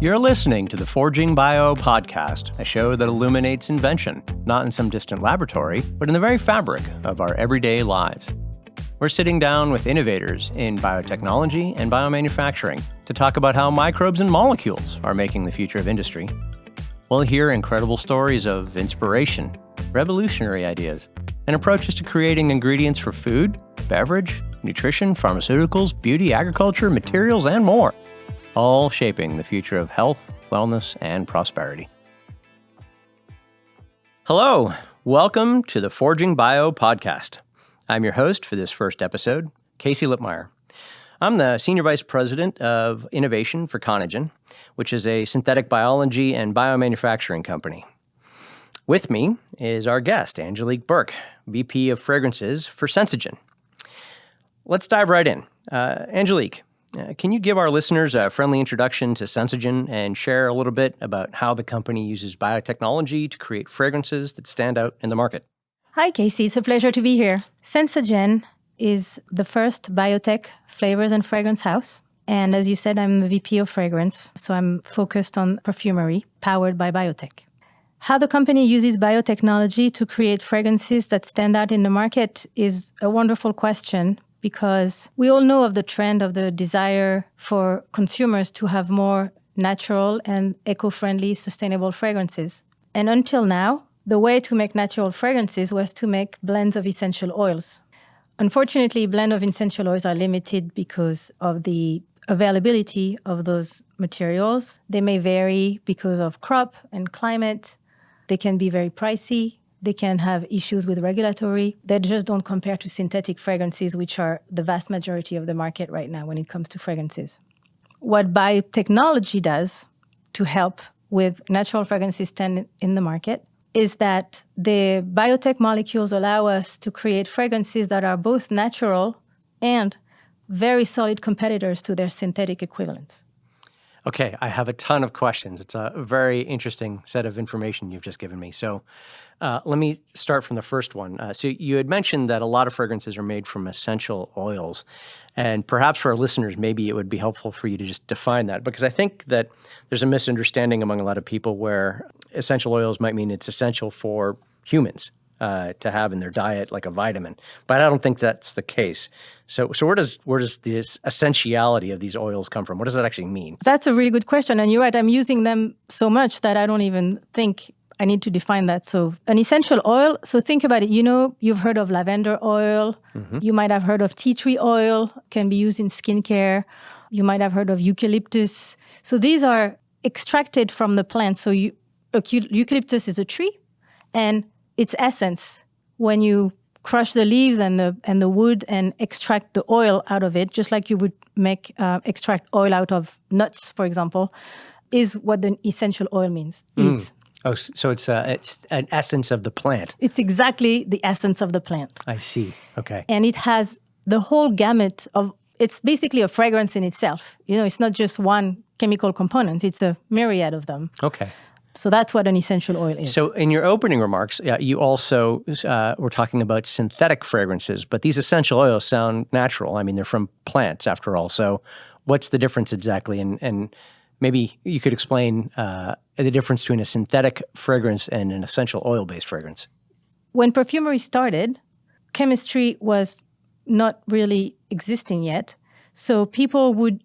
You're listening to the Forging Bio podcast, a show that illuminates invention, not in some distant laboratory, but in the very fabric of our everyday lives. We're sitting down with innovators in biotechnology and biomanufacturing to talk about how microbes and molecules are making the future of industry. We'll hear incredible stories of inspiration, revolutionary ideas, and approaches to creating ingredients for food, beverage, nutrition, pharmaceuticals, beauty, agriculture, materials, and more, all shaping the future of health, wellness, and prosperity. Hello, welcome to the Forging Bio podcast. I'm your host for this first episode, Casey Lippmeier. I'm the Senior Vice President of Innovation for Conagen, which is a synthetic biology and biomanufacturing company. With me is our guest, Angelique Burke, VP of Fragrances for Sensegen. Let's dive right in. Angelique, can you give our listeners a friendly introduction to Sensegen and share a little bit about how the company uses biotechnology to create fragrances that stand out in the market? Hi, Casey. It's a pleasure to be here. Sensegen is the first biotech flavors and fragrance house. And as you said, I'm the VP of Fragrance, so I'm focused on perfumery, powered by Biotech. How the company uses biotechnology to create fragrances that stand out in the market is a wonderful question, because we all know of the trend of the desire for consumers to have more natural and eco-friendly, sustainable fragrances. And until now, the way to make natural fragrances was to make blends of essential oils. Unfortunately, blends of essential oils are limited because of the availability of those materials. They may vary because of crop and climate. They can be very pricey. They can have issues with regulatory. They just don't compare to synthetic fragrances, which are the vast majority of the market right now when it comes to fragrances. What biotechnology does to help with natural fragrances stand in the market is that the biotech molecules allow us to create fragrances that are both natural and very solid competitors to their synthetic equivalents. Okay, I have a ton of questions. It's a very interesting set of information you've just given me. So let me start from the first one. So you had mentioned that a lot of fragrances are made from essential oils. And perhaps for our listeners, maybe it would be helpful for you to just define that, because I think that there's a misunderstanding among a lot of people where essential oils might mean it's essential for humans to have in their diet like a vitamin. But I don't think that's the case. So where does this essentiality of these oils come from? What does that actually mean? That's a really good question. And you're right, I'm using them so much that I don't even think I need to define that. So an essential oil, so think about it. You know, you've heard of lavender oil. Mm-hmm. You might have heard of tea tree oil, can be used in skincare. You might have heard of eucalyptus. So these are extracted from the plant. So eucalyptus is a tree, and its essence, when you crush the leaves and the wood and extract the oil out of it, just like you would extract oil out of nuts, for example, is what the essential oil means. Oh, so it's an essence of the plant. It's exactly the essence of the plant. I see. Okay. And it has the whole gamut of, it's basically a fragrance in itself. You know, it's not just one chemical component. It's a myriad of them. Okay. So that's what an essential oil is. So in your opening remarks, you also were talking about synthetic fragrances, but these essential oils sound natural. I mean, they're from plants after all. So what's the difference exactly? And maybe you could explain the difference between a synthetic fragrance and an essential oil-based fragrance. When perfumery started, chemistry was not really existing yet. So people would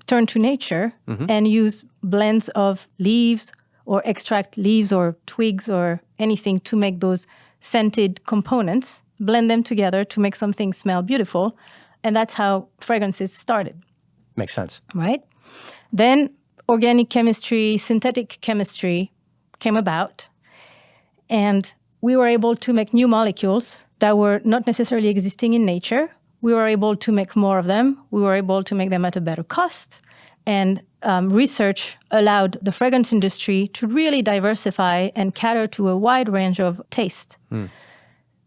turn to nature and use blends of leaves or extract leaves or twigs or anything to make those scented components, blend them together to make something smell beautiful. And that's how fragrances started. Makes sense. Right? Then organic chemistry, synthetic chemistry came about, and we were able to make new molecules that were not necessarily existing in nature. We were able to make more of them. We were able to make them at a better cost. And research allowed the fragrance industry to really diversify and cater to a wide range of taste.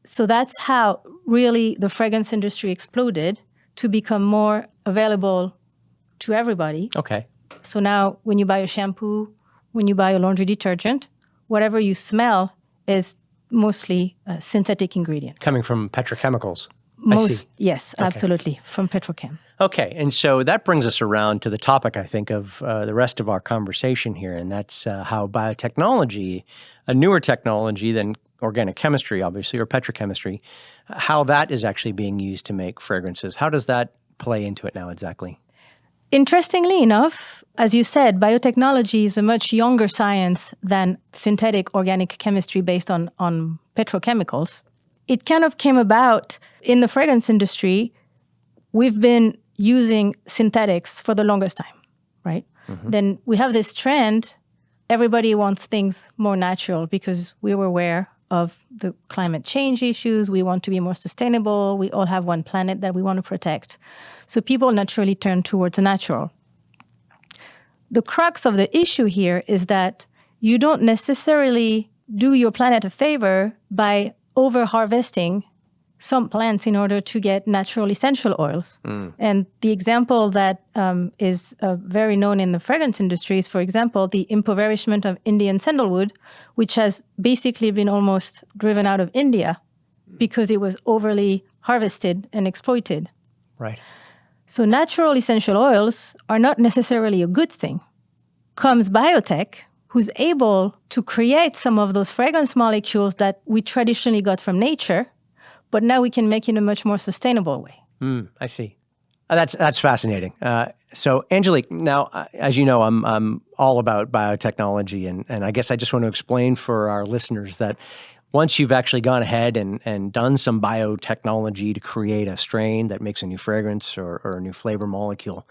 So that's how really the fragrance industry exploded to become more available to everybody. Okay. So now when you buy a shampoo, when you buy a laundry detergent, whatever you smell is mostly a synthetic ingredient. Coming from petrochemicals. Yes, Okay. absolutely, from petrochem. Okay, and so that brings us around to the topic, I think, of the rest of our conversation here, and that's how biotechnology, a newer technology than organic chemistry, obviously, or petrochemistry, how that is actually being used to make fragrances. How does that play into it now exactly? Interestingly enough, as you said, biotechnology is a much younger science than synthetic organic chemistry based on petrochemicals. It kind of came about in the fragrance industry. We've been using synthetics for the longest time, right? Mm-hmm. Then we have this trend. Everybody wants things more natural because we were aware of the climate change issues. We want to be more sustainable. We all have one planet that we want to protect. So people naturally turn towards the natural. The crux of the issue here is that you don't necessarily do your planet a favor by over-harvesting some plants in order to get natural essential oils. And the example that is very known in the fragrance industry is, for example, the impoverishment of Indian sandalwood, which has basically been almost driven out of India because it was overly harvested and exploited. Right. So natural essential oils are not necessarily a good thing. Comes biotech, who's able to create some of those fragrance molecules that we traditionally got from nature, but now we can make it in a much more sustainable way. I see. That's fascinating. So, Angelique, now, as you know, I'm all about biotechnology, and I guess I just want to explain for our listeners that once you've actually gone ahead and done some biotechnology to create a strain that makes a new fragrance or a new flavor molecule,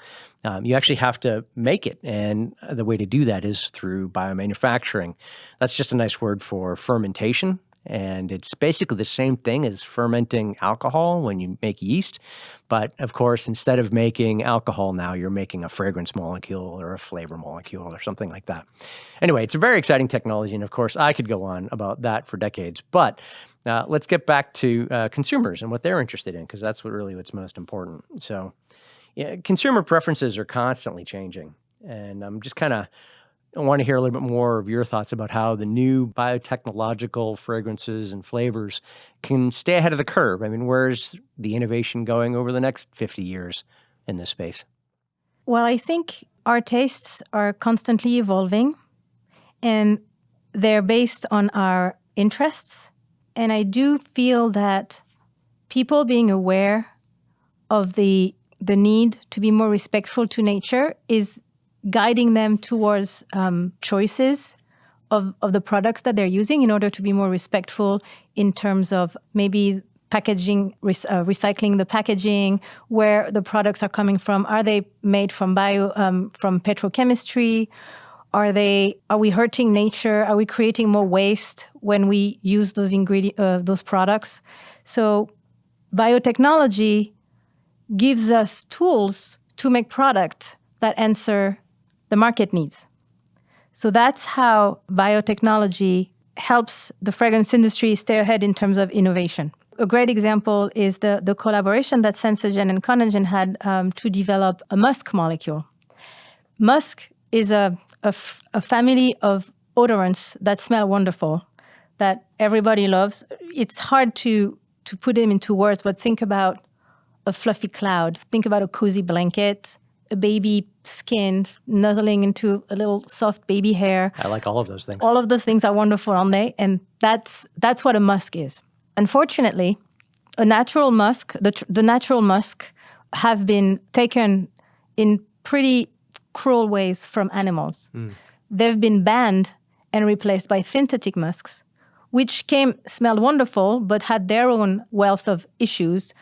you actually have to make it. And the way to do that is through biomanufacturing. That's just a nice word for fermentation. And it's basically the same thing as fermenting alcohol when you make yeast. But of course, instead of making alcohol now, you're making a fragrance molecule or a flavor molecule or something like that. Anyway, it's a very exciting technology. And of course, I could go on about that for decades. But let's get back to consumers and what they're interested in, because that's what's most important. So consumer preferences are constantly changing. And I'm just I want to hear a little bit more of your thoughts about how the new biotechnological fragrances and flavors can stay ahead of the curve. I mean, where's the innovation going over the next 50 years in this space? Well, I think our tastes are constantly evolving, and they're based on our interests. And I do feel that people being aware of the need to be more respectful to nature is guiding them towards choices of the products that they're using in order to be more respectful in terms of maybe packaging, recycling the packaging, where the products are coming from. Are they made from from petrochemistry? Are we hurting nature? Are we creating more waste when we use those those products? So biotechnology gives us tools to make products that answer the market needs. So that's how biotechnology helps the fragrance industry stay ahead in terms of innovation. A great example is the collaboration that Sensegen and Conagen had to develop a musk molecule. Musk is a family of odorants that smell wonderful, that everybody loves. It's hard to put them into words, but think about a fluffy cloud. Think about a cozy blanket, a baby skin nuzzling into a little soft baby hair. I like all of those things. All of those things are wonderful, aren't they? And that's what a musk is. Unfortunately, a natural musk, the natural musk have been taken in pretty cruel ways from animals. They've been banned and replaced by synthetic musks, which smelled wonderful, but had their own wealth of issues.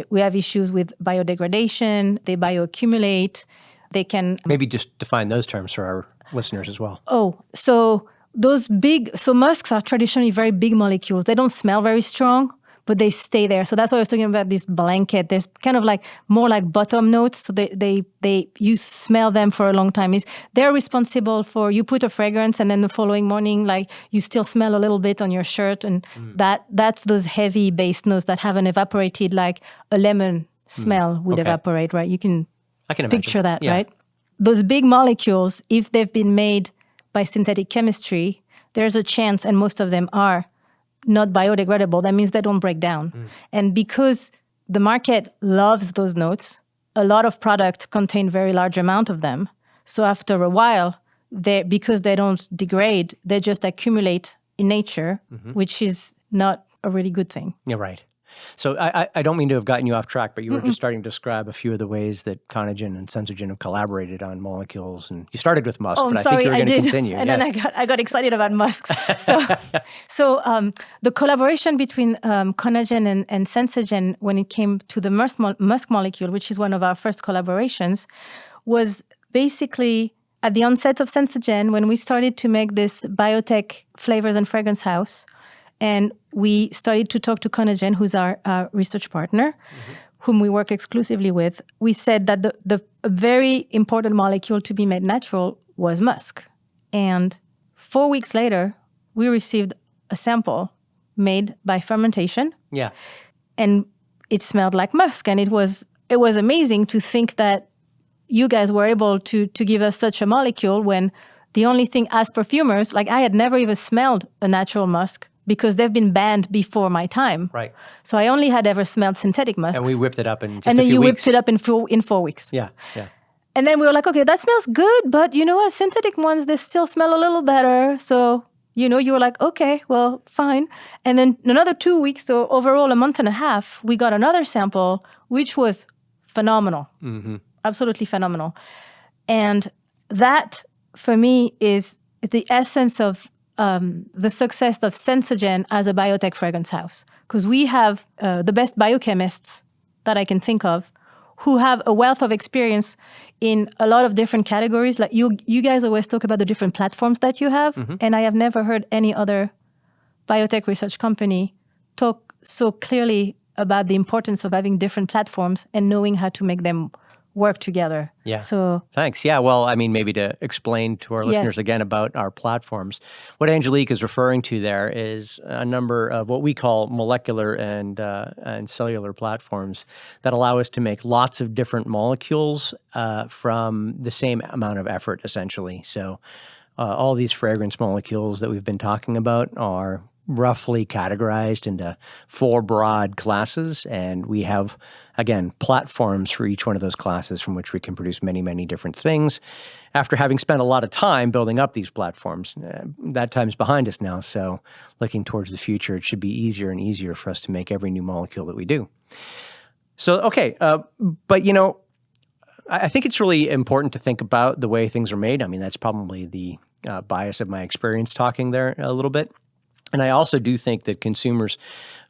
We have issues with biodegradation, they bioaccumulate, they can... Maybe just define those terms for our listeners as well. So musks are traditionally very big molecules. They don't smell very strong, but they stay there. So that's why I was talking about this blanket. There's kind of more like bottom notes. So you smell them for a long time. They're responsible for, you put a fragrance and then the following morning, you still smell a little bit on your shirt. And that's those heavy base notes that haven't evaporated like a lemon smell would evaporate, right? I can picture that, right? Those big molecules, if they've been made by synthetic chemistry, there's a chance, and most of them are, not biodegradable. That means they don't break down. And because the market loves those notes. A lot of product contain very large amount of them. So after a while, because they don't degrade, they just accumulate in nature, which is not a really good thing. Yeah, right. So I don't mean to have gotten you off track, but you were just starting to describe a few of the ways that Conagen and Sensegen have collaborated on molecules. And you started with musk, but I think you were going to continue. And then I got excited about musks. So the collaboration between Conagen and Sensegen when it came to the musk molecule, which is one of our first collaborations, was basically at the onset of Sensegen when we started to make this Biotech flavors and fragrance house. And we started to talk to Conagen, who's our research partner, whom we work exclusively with. We said that the very important molecule to be made natural was musk. And 4 weeks later, we received a sample made by fermentation. Yeah. And it smelled like musk. And it was amazing to think that you guys were able to give us such a molecule when the only thing as perfumers, like I had never even smelled a natural musk, because they've been banned before my time. Right. So I only had ever smelled synthetic musks. And we whipped it up in just a few weeks. And then you whipped it up in 4 weeks. Yeah. And then we were like, okay, that smells good, but you know what? Synthetic ones, they still smell a little better. So, you were like, okay, well, fine. And then another 2 weeks, so overall a month and a half, we got another sample, which was phenomenal. Absolutely phenomenal. And that, for me, is the essence of the success of Sensegen as a biotech fragrance house. Because we have the best biochemists that I can think of who have a wealth of experience in a lot of different categories. Like you guys always talk about the different platforms that you have. And I have never heard any other biotech research company talk so clearly about the importance of having different platforms and knowing how to make them work together. Yeah. So thanks. Yeah. Well, I mean, maybe to explain to our listeners again about our platforms, what Angelique is referring to there is a number of what we call molecular and cellular platforms that allow us to make lots of different molecules from the same amount of effort, essentially. So all these fragrance molecules that we've been talking about are roughly categorized into 4 broad classes. And we have, again, platforms for each one of those classes from which we can produce many, many different things. After having spent a lot of time building up these platforms, that time's behind us now. So looking towards the future, it should be easier and easier for us to make every new molecule that we do. So, okay. But, I think it's really important to think about the way things are made. I mean, that's probably the bias of my experience talking there a little bit. And I also do think that consumers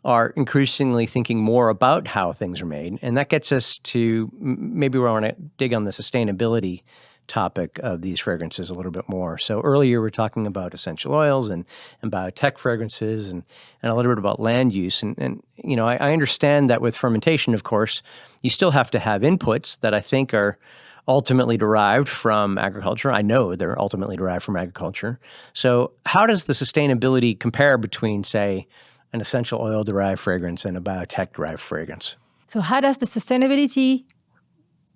are increasingly thinking more about how things are made. And that gets us to maybe we want to dig on the sustainability topic of these fragrances a little bit more. So earlier we were talking about essential oils and biotech fragrances and a little bit about land use. And I understand that with fermentation, of course, you still have to have inputs that I think are ultimately derived from agriculture. I know they're ultimately derived from agriculture. So how does the sustainability compare between, say, an essential oil-derived fragrance and a biotech-derived fragrance? So how does the sustainability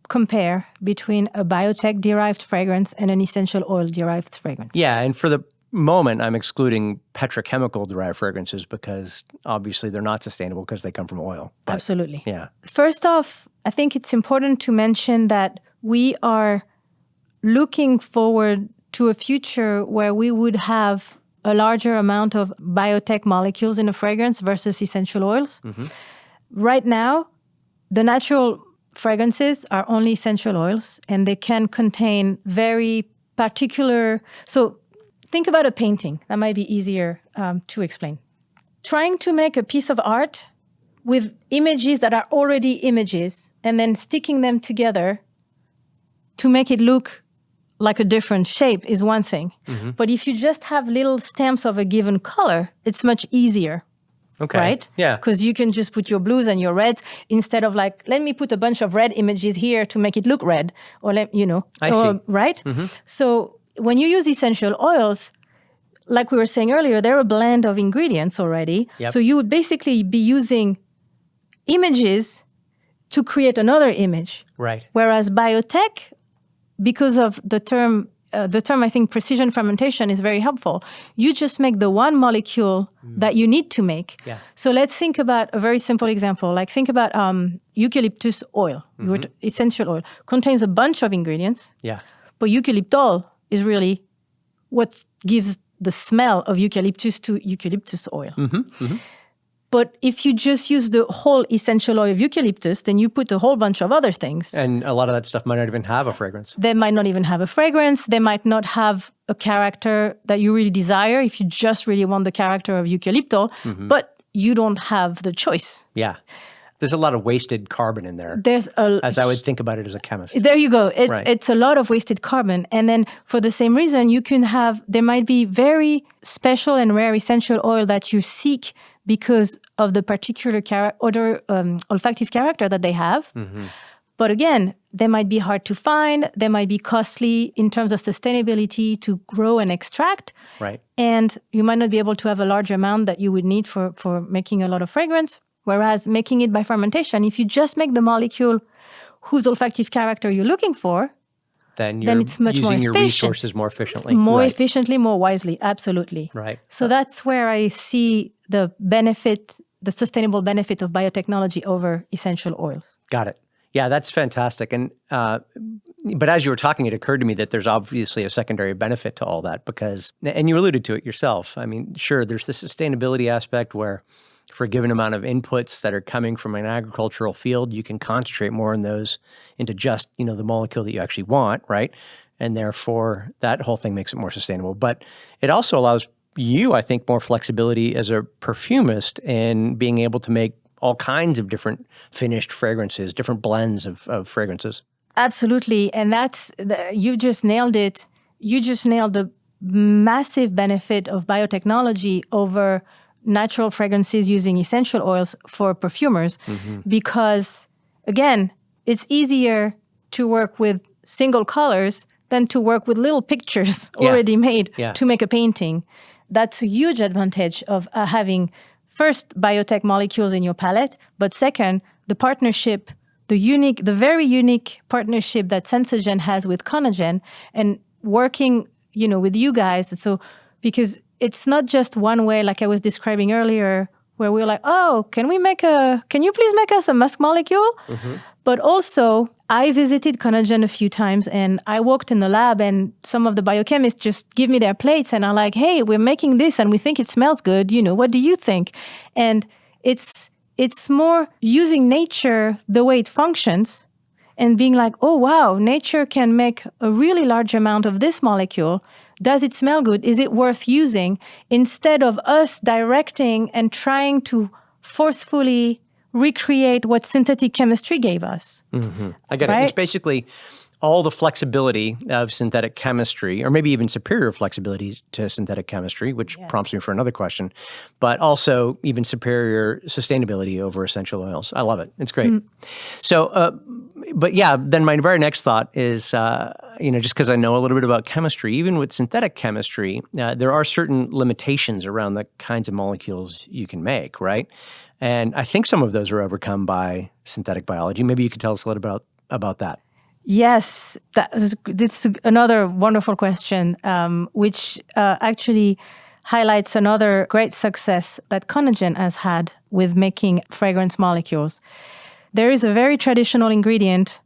compare between a biotech-derived fragrance and an essential oil-derived fragrance? Yeah, and for the moment, I'm excluding petrochemical-derived fragrances because obviously they're not sustainable because they come from oil. But, absolutely. Yeah. First off, I think it's important to mention that we are looking forward to a future where we would have a larger amount of biotech molecules in a fragrance versus essential oils. Right now, the natural fragrances are only essential oils, and they can contain very particular... So think about a painting. That might be easier to explain. Trying to make a piece of art with images that are already images and then sticking them together to make it look like a different shape is one thing. But if you just have little stamps of a given color, it's much easier. Okay. Right? Yeah. Because you can just put your blues and your reds instead of like, let me put a bunch of red images here to make it look red. Or, I see. Right? So when you use essential oils, like we were saying earlier, they're a blend of ingredients already. Yep. So you would basically be using images to create another image. Right. Whereas biotech, because of the term the term, I think, precision fermentation is very helpful. You just make the one molecule that you need to make. Yeah. So let's think about a very simple example. Like think about eucalyptus oil, essential oil, contains a bunch of ingredients. Yeah. But eucalyptol is really what gives the smell of eucalyptus to eucalyptus oil. But if you just use the whole essential oil of eucalyptus, then you put a whole bunch of other things. And a lot of that stuff might not even have a fragrance. They might not even have a fragrance. They might not have a character that you really desire if you just really want the character of eucalyptol, but you don't have the choice. Yeah. There's a lot of wasted carbon in there, as I would think about it as a chemist. There you go. It's a lot of wasted carbon. And then for the same reason, there might be very special and rare essential oil that you seek because of the particular olfactive character that they have. But again, they might be hard to find. They might be costly in terms of sustainability to grow and extract. Right. And you might not be able to have a large amount that you would need for making a lot of fragrance. Whereas making it by fermentation, if you just make the molecule whose olfactive character you're looking for, then it's much more using your efficient. resources more efficiently. More efficiently, more wisely, absolutely. Right. So that's where I see the benefit, the sustainable benefit of biotechnology over essential oils. Got it. Yeah, that's fantastic. And but as you were talking, it occurred to me that there's obviously a secondary benefit to all that because, and you alluded to it yourself. I mean, sure, there's the sustainability aspect where for a given amount of inputs that are coming from an agricultural field, you can concentrate more on those into just, the molecule that you actually want, right? And therefore, that whole thing makes it more sustainable. But it also allows you, I think, more flexibility as a perfumist in being able to make all kinds of different finished fragrances, different blends of fragrances. Absolutely. And you just nailed it. You just nailed the massive benefit of biotechnology over natural fragrances using essential oils for perfumers because, again, it's easier to work with single colors than to work with little pictures already made to make a painting. That's a huge advantage of having, first, biotech molecules in your palette, but second, the partnership, the very unique partnership that Sensegen has with Conagen and working, with you guys. So, because it's not just one way, like I was describing earlier, where we're like, oh, can you please make us a musk molecule? But also, I visited Conagen a few times and I walked in the lab and some of the biochemists just give me their plates and are like, hey, we're making this and we think it smells good. What do you think? And it's more using nature the way it functions and being like, oh, wow, nature can make a really large amount of this molecule. Does it smell good? Is it worth using? Instead of us directing and trying to forcefully recreate what synthetic chemistry gave us. I get it. It's basically all the flexibility of synthetic chemistry, or maybe even superior flexibility to synthetic chemistry, which prompts me for another question, but also even superior sustainability over essential oils. I love it. It's great. So, but yeah, then my very next thought is, just because I know a little bit about chemistry, even with synthetic chemistry, there are certain limitations around the kinds of molecules you can make, right? And I think some of those are overcome by synthetic biology. Maybe you could tell us a little about that. Yes, that's another wonderful question, which actually highlights another great success that Conagen has had with making fragrance molecules. There is a very traditional ingredient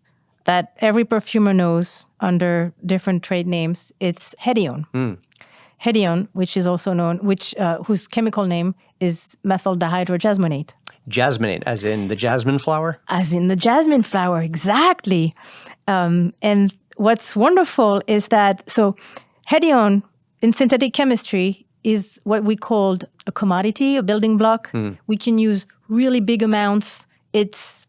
that every perfumer knows under different trade names. It's hedione. Hedione, which is also known, whose chemical name is methyl dihydrojasmonate. Jasmonate, as in the jasmine flower? As in the jasmine flower, exactly. And what's wonderful is that, hedione in synthetic chemistry is what we called a commodity, a building block. We can use really big amounts. It's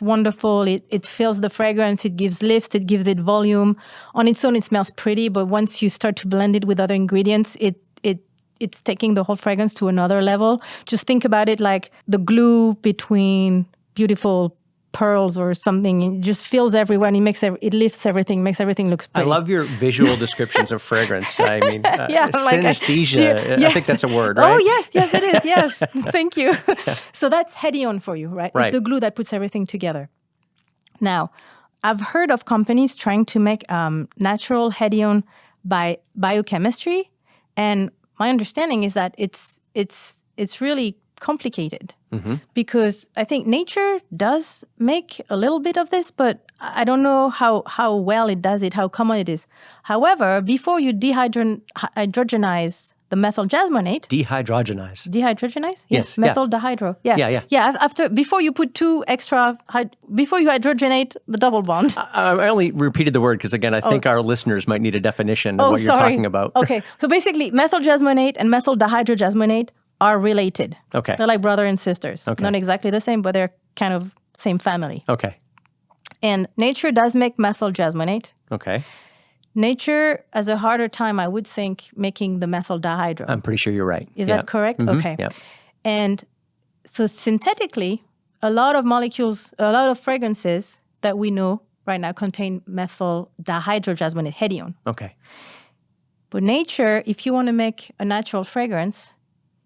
wonderful. It fills the fragrance. It gives lift. It gives it volume. On its own, it smells pretty, but once you start to blend it with other ingredients, it's taking the whole fragrance to another level. Just think about it like the glue between beautiful pearls or something. It just fills everywhere and it lifts everything, makes everything look pretty. I love your visual descriptions of fragrance. I mean, synesthesia, I think that's a word, right? Oh, yes, it is. Yes, thank you. So that's hedione for you, right? It's the glue that puts everything together. Now, I've heard of companies trying to make natural hedione by biochemistry. And my understanding is that it's really complicated because I think nature does make a little bit of this, but I don't know how well it does it, how common it is. However, before you hydrogenize the methyl jasmonate. Dehydrogenize? Yes. Methyl dihydro. Yeah. Before you put before you hydrogenate the double bond. I only repeated the word because, again, I think our listeners might need a definition of what you're talking about. Okay. So basically, methyl jasmonate and methyl dihydrojasmonate are related. Okay. They're like brother and sisters. Okay. Not exactly the same, but they're kind of same family. Okay. And nature does make methyl jasmonate. Okay. Nature has a harder time, I would think, making the methyl dihydro. I'm pretty sure you're right. Is that correct? Mm-hmm. Okay. Yep. And so synthetically, a lot of fragrances that we know right now contain methyl dihydrojasmonate, hedione. Okay. But nature, if you want to make a natural fragrance,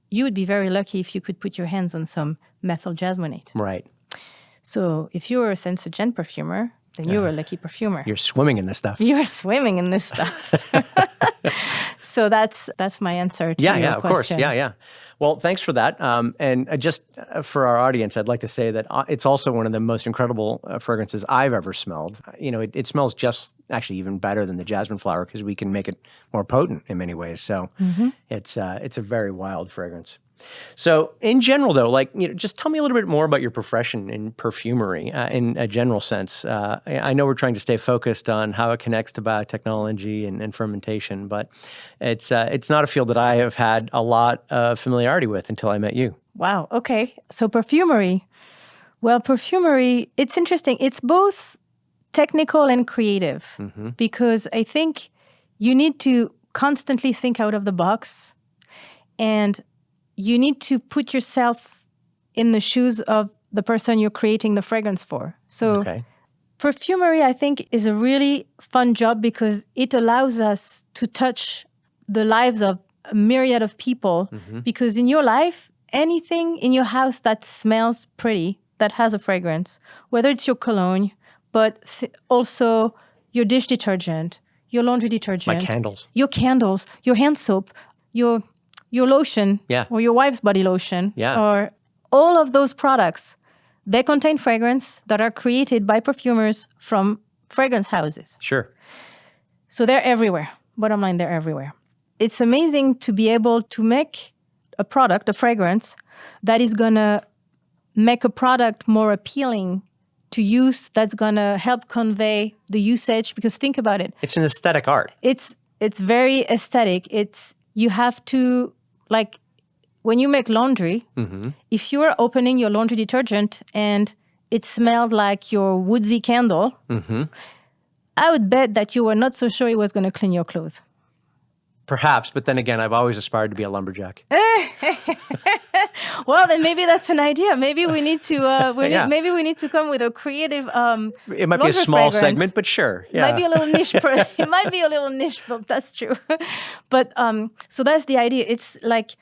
you would be very lucky if you could put your hands on some methyl jasmonate. Right. So if you're a Sensegen perfumer, then you're a lucky perfumer. You're swimming in this stuff. You're swimming in this stuff. So that's my answer to your question. Of course. Yeah. Well, thanks for that. And just for our audience, I'd like to say that it's also one of the most incredible fragrances I've ever smelled. It smells just actually even better than the jasmine flower because we can make it more potent in many ways. So it's a very wild fragrance. So in general, though, just tell me a little bit more about your profession in perfumery in a general sense. I know we're trying to stay focused on how it connects to biotechnology and fermentation, but it's not a field that I have had a lot of familiarity with until I met you. Wow. Okay. So perfumery. Well, perfumery, it's interesting. It's both technical and creative because I think you need to constantly think out of the box and you need to put yourself in the shoes of the person you're creating the fragrance for. So perfumery, I think, is a really fun job because it allows us to touch the lives of a myriad of people. Because in your life, anything in your house that smells pretty, that has a fragrance, whether it's your cologne, but also your dish detergent, your laundry detergent. My candles. Your candles, your hand soap, your lotion or your wife's body lotion or all of those products, they contain fragrance that are created by perfumers from fragrance houses. Sure. So they're everywhere. Bottom line, they're everywhere. It's amazing to be able to make a product, a fragrance, that is going to make a product more appealing to use, that's going to help convey the usage. Because think about it. It's an aesthetic art. It's very aesthetic. You have to, like, when you make laundry, if you are opening your laundry detergent and it smelled like your woodsy candle, I would bet that you were not so sure it was going to clean your clothes. Perhaps, but then again, I've always aspired to be a lumberjack. Well, then maybe that's an idea. Maybe we need to maybe we need to come with a creative. It might be a small segment, but sure. Yeah. It might be a little niche. It might be a little niche, but that's true. But so that's the idea. It's like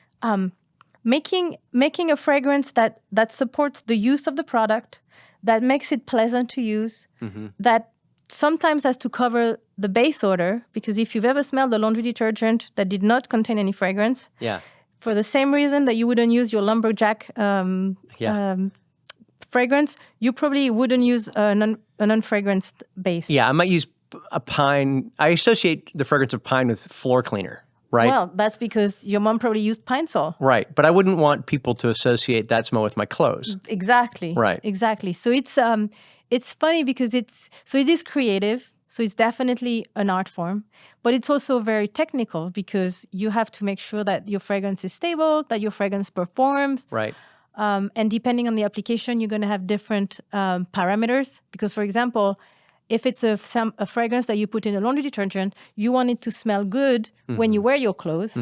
making a fragrance that supports the use of the product, that makes it pleasant to use, that sometimes has to cover the base odor, because if you've ever smelled a laundry detergent that did not contain any fragrance, for the same reason that you wouldn't use your lumberjack fragrance, you probably wouldn't use an unfragranced base. Yeah, I might use a pine. I associate the fragrance of pine with floor cleaner, right? Well, that's because your mom probably used pine sol. Right, but I wouldn't want people to associate that smell with my clothes. Exactly. Right. Exactly. So it's funny because it is creative. So it's definitely an art form, but it's also very technical because you have to make sure that your fragrance is stable, that your fragrance performs. Right. And depending on the application, you're going to have different parameters. Because, for example, if it's a fragrance that you put in a laundry detergent, you want it to smell good when you wear your clothes.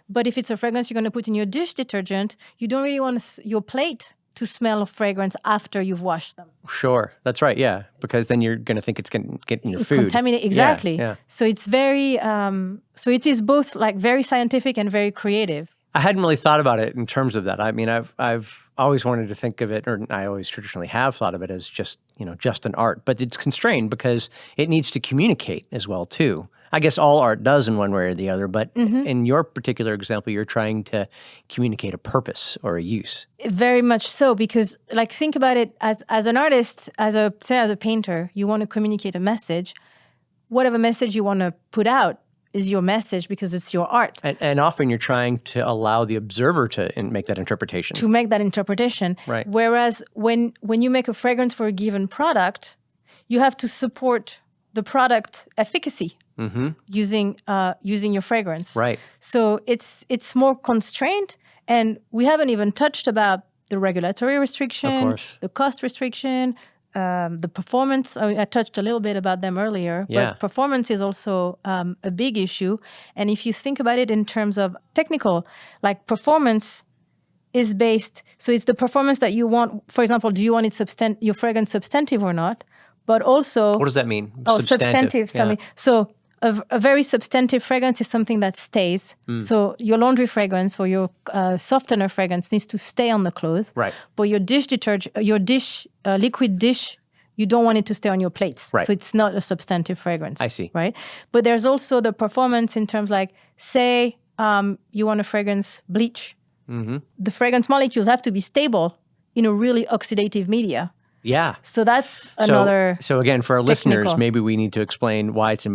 But if it's a fragrance you're going to put in your dish detergent, you don't really want your plate to smell of fragrance after you've washed them. Sure. That's right. Yeah. Because then you're going to think it's going to get in your food. Contaminate. Exactly. Yeah. So it's very, so it is both like very scientific and very creative. I hadn't really thought about it in terms of that. I mean, I've always wanted to think of it, or I always traditionally have thought of it as just an art, but it's constrained because it needs to communicate as well too. I guess all art does in one way or the other, but in your particular example, you're trying to communicate a purpose or a use. Very much so, because like think about it as an artist, as a painter, you want to communicate a message. Whatever message you want to put out is your message because it's your art. And often you're trying to allow the observer to make that interpretation. To make that interpretation. Right. Whereas when you make a fragrance for a given product, you have to support the product efficacy using your fragrance. Right. So it's more constrained, and we haven't even touched about the regulatory restriction, Of course. the cost restriction, the performance. I touched a little bit about them earlier, Yeah. but performance is also a big issue. And if you think about it in terms of technical, like performance is based, so it's the performance that you want. For example, do you want your fragrance substantive or not? But also... What does that mean? Oh, substantive. Yeah. So a very substantive fragrance is something that stays. So your laundry fragrance or your softener fragrance needs to stay on the clothes. Right. But your dish detergent, liquid dish, you don't want it to stay on your plates. Right. So it's not a substantive fragrance. I see. Right. But there's also the performance in terms like, say, you want a fragrance bleach. The fragrance molecules have to be stable in a really oxidative media. Yeah. So that's another... So again, for our listeners, technical. maybe we need to explain why it's,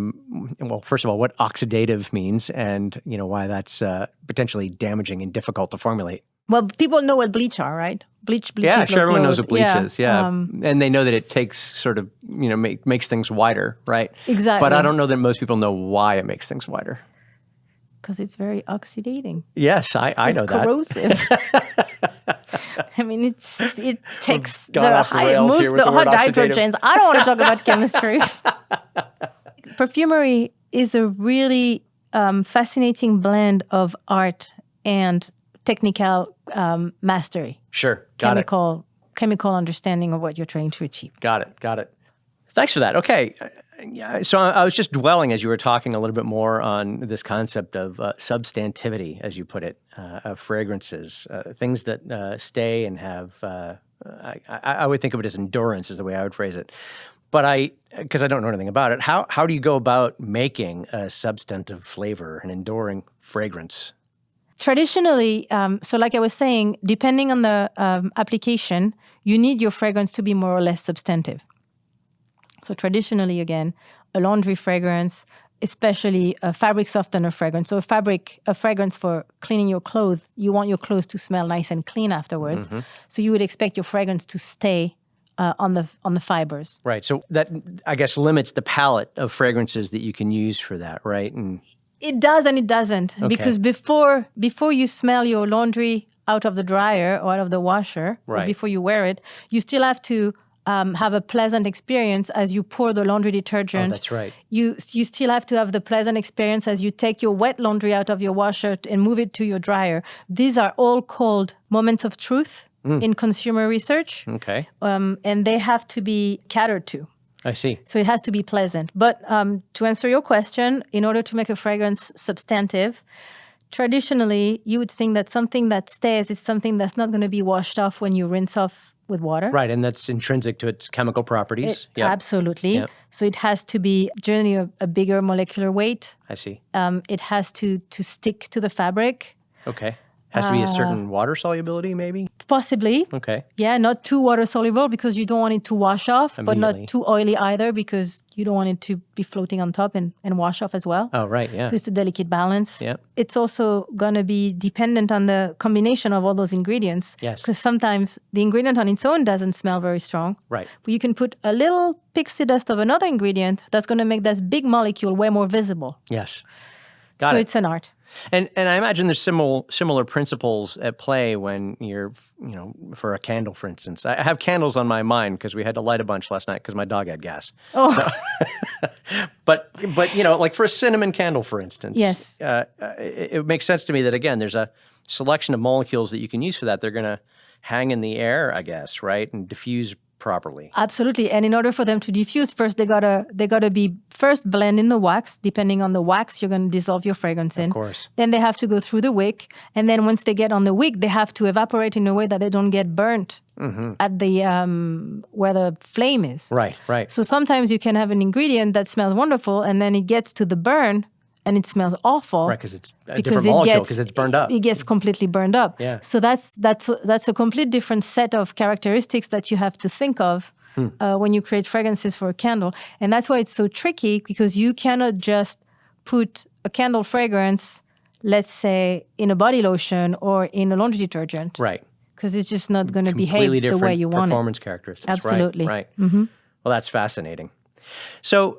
well, first of all, what oxidative means and, why that's potentially damaging and difficult to formulate. Well, people know what bleach are, right? Bleach Yeah, sure, everyone knows what bleach is, yeah. Um, And they know that it takes sort of, makes things wider, right? Exactly. But I don't know that most people know why it makes things wider. Because it's very oxidating. Yes, I know that. It's corrosive. I mean, it takes gone off the rails here with the hot word oxidative. hydrogens. I don't want to talk about chemistry. Perfumery is a really fascinating blend of art and technical mastery. Sure, got it. Chemical understanding of what you're trying to achieve. Got it. Thanks for that. Okay. Yeah, so I was just dwelling as you were talking a little bit more on this concept of substantivity, as you put it, of fragrances, things that stay and have, I would think of it as endurance is the way I would phrase it. But because I don't know anything about it, how do you go about making a substantive flavor, an enduring fragrance? Traditionally, so like I was saying, depending on the application, you need your fragrance to be more or less substantive. So traditionally, again, a laundry fragrance, especially a fabric softener fragrance. So a fragrance for cleaning your clothes, you want your clothes to smell nice and clean afterwards. So you would expect your fragrance to stay on the fibers. Right. So that, I guess, limits the palette of fragrances that you can use for that, right? And it does and it doesn't. Okay. Because before you smell your laundry out of the dryer or out of the washer, Right. or before you wear it, you still have to have a pleasant experience as you pour the laundry detergent. Oh, that's right. You still have to have the pleasant experience as you take your wet laundry out of your washer and move it to your dryer. These are all called moments of truth in consumer research. Okay. And they have to be catered to. I see. So it has to be pleasant. But to answer your question, in order to make a fragrance substantive, traditionally, you would think that something that stays is something that's not going to be washed off when you rinse off with water. Right, and that's intrinsic to its chemical properties. Absolutely. Yep. So it has to be generally a bigger molecular weight. I see. It has to stick to the fabric. Okay. Has to be a certain water solubility, maybe? Possibly. Okay. Yeah, not too water soluble because you don't want it to wash off, but Immediately. not too oily either because you don't want it to be floating on top and wash off as well. Oh, right, yeah. So it's a delicate balance. Yep. It's also going to be dependent on the combination of all those ingredients. Yes. Because sometimes the ingredient on its own doesn't smell very strong. Right. But you can put a little pixie dust of another ingredient that's going to make that big molecule way more visible. Yes. Got So it. it's an art. And I imagine there's similar principles at play when you're, for a candle, for instance. I have candles on my mind because we had to light a bunch last night because my dog had gas. Oh. So, but like for a cinnamon candle, for instance. Yes. It makes sense to me that, again, there's a selection of molecules that you can use for that. They're going to hang in the air, I guess, right? And diffuse properly. Absolutely. And in order for them to diffuse, first they gotta be first blend in the wax. Depending on the wax, you're gonna dissolve your fragrance in. Of course. Then they have to go through the wick, and then once they get on the wick, they have to evaporate in a way that they don't get burnt at the where the flame is. Right, right. So sometimes you can have an ingredient that smells wonderful, and then it gets to the burn, and it smells awful. Right, because it's a different molecule, because it's burned up. It gets completely burned up. Yeah. So that's a complete different set of characteristics that you have to think of when you create fragrances for a candle. And that's why it's so tricky, because you cannot just put a candle fragrance, let's say, in a body lotion or in a laundry detergent. Right. Because it's just not going to behave the way you want it. Performance characteristics. Absolutely. Right. Well, that's fascinating. So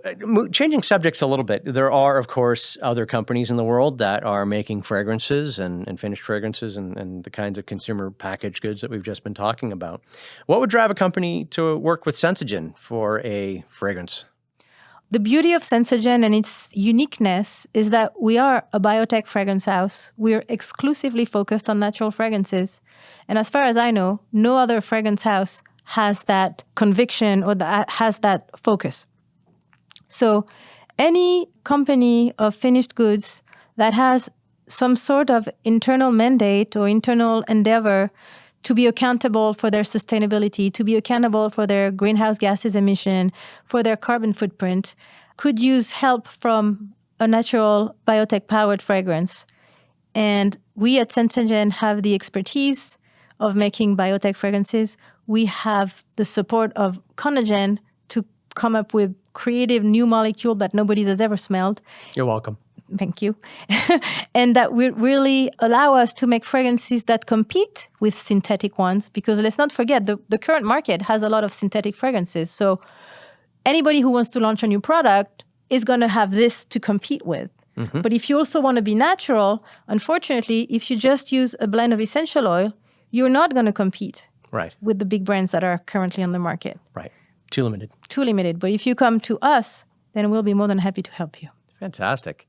changing subjects a little bit, there are, of course, other companies in the world that are making fragrances and finished fragrances and the kinds of consumer packaged goods that we've just been talking about. What would drive a company to work with Sensegen for a fragrance? The beauty of Sensegen and its uniqueness is that we are a biotech fragrance house. We're exclusively focused on natural fragrances. And as far as I know, no other fragrance house has that conviction or has that focus. So any company of finished goods that has some sort of internal mandate or internal endeavor to be accountable for their sustainability, to be accountable for their greenhouse gases emission, for their carbon footprint, could use help from a natural biotech-powered fragrance. And we at Sensegen have the expertise of making biotech fragrances. We have the support of Conagen to come up with creative new molecule that nobody has ever smelled. You're welcome. Thank you. And that will really allow us to make fragrances that compete with synthetic ones, because let's not forget, the current market has a lot of synthetic fragrances. So anybody who wants to launch a new product is going to have this to compete with. But if you also want to be natural, unfortunately, if you just use a blend of essential oil, you're not going to compete with the big brands that are currently on the market. Right. Too limited. Too limited. But if you come to us, then we'll be more than happy to help you. Fantastic.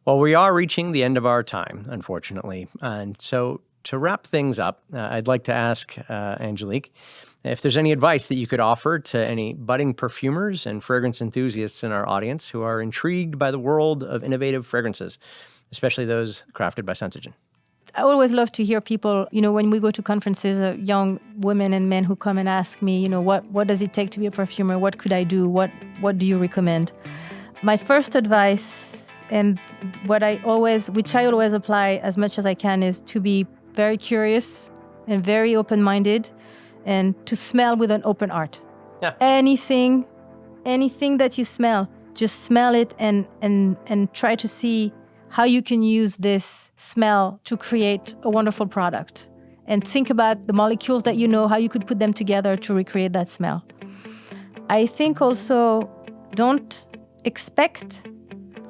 Well, we are reaching the end of our time, unfortunately. And so to wrap things up, I'd like to ask Angelique if there's any advice that you could offer to any budding perfumers and fragrance enthusiasts in our audience who are intrigued by the world of innovative fragrances, especially those crafted by Sensegen. I always love to hear people, when we go to conferences, young women and men who come and ask me, what does it take to be a perfumer? What could I do? What do you recommend? My first advice, and which I always apply as much as I can, is to be very curious and very open-minded, and to smell with an open heart. Yeah. Anything that you smell, just smell it and try to see how you can use this smell to create a wonderful product. And think about the molecules that how you could put them together to recreate that smell. I think also, don't expect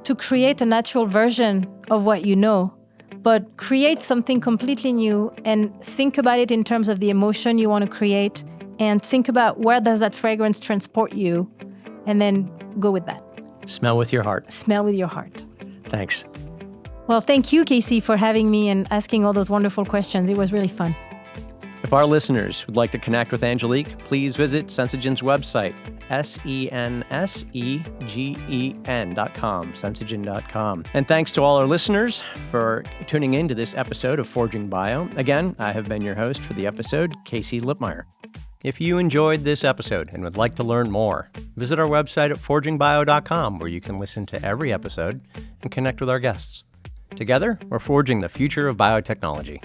to create a natural version of what you know, but create something completely new and think about it in terms of the emotion you want to create, and think about where does that fragrance transport you, and then go with that. Smell with your heart. Smell with your heart. Thanks. Well, thank you, Casey, for having me and asking all those wonderful questions. It was really fun. If our listeners would like to connect with Angelique, please visit Sensegen's website, Sensegen.com, Sensegen.com. And thanks to all our listeners for tuning in to this episode of Forging Bio. Again, I have been your host for the episode, Casey Lippmeier. If you enjoyed this episode and would like to learn more, visit our website at forgingbio.com, where you can listen to every episode and connect with our guests. Together, we're forging the future of biotechnology.